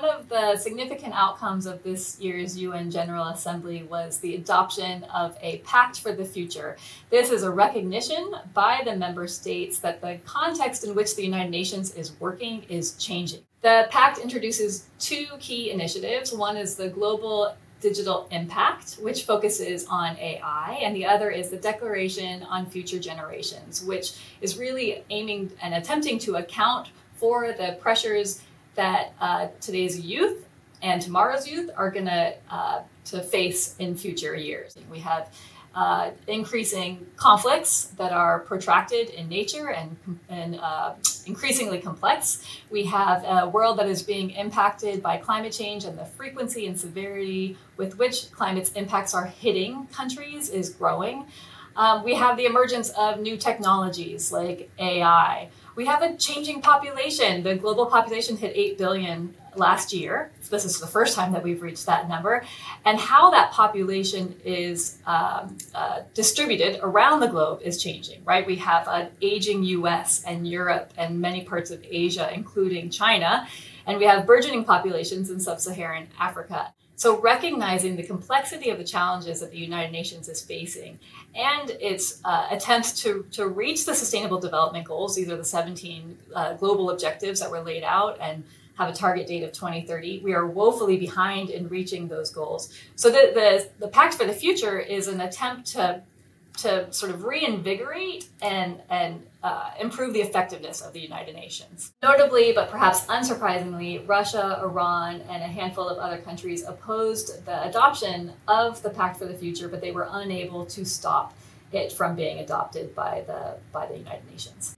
one of the significant outcomes of this year's UN General Assembly was the adoption of a Pact for the Future. This is a recognition by the member states that the context in which the United Nations is working is changing. The Pact introduces two key initiatives. One is the Global Digital Impact, which focuses on AI, and the other is the Declaration on Future Generations, which is really aiming and attempting to account for the pressures that today's youth and tomorrow's youth are going to face in future years. We have increasing conflicts that are protracted in nature and increasingly complex. We have a world that is being impacted by climate change, and the frequency and severity with which climate's impacts are hitting countries is growing. We have the emergence of new technologies like AI. We have a changing population. The global population hit 8 billion last year. This is the first time that we've reached that number. And how that population is distributed around the globe is changing, right? We have an aging US and Europe and many parts of Asia, including China. And we have burgeoning populations in sub-Saharan Africa. So recognizing the complexity of the challenges that the United Nations is facing and its attempts to reach the Sustainable Development Goals, these are the 17 global objectives that were laid out and have a target date of 2030. We are woefully behind in reaching those goals. So the Pact for the Future is an attempt to sort of reinvigorate and improve the effectiveness of the United Nations. Notably, but perhaps unsurprisingly, Russia, Iran, and a handful of other countries opposed the adoption of the Pact for the Future, but they were unable to stop it from being adopted by the United Nations.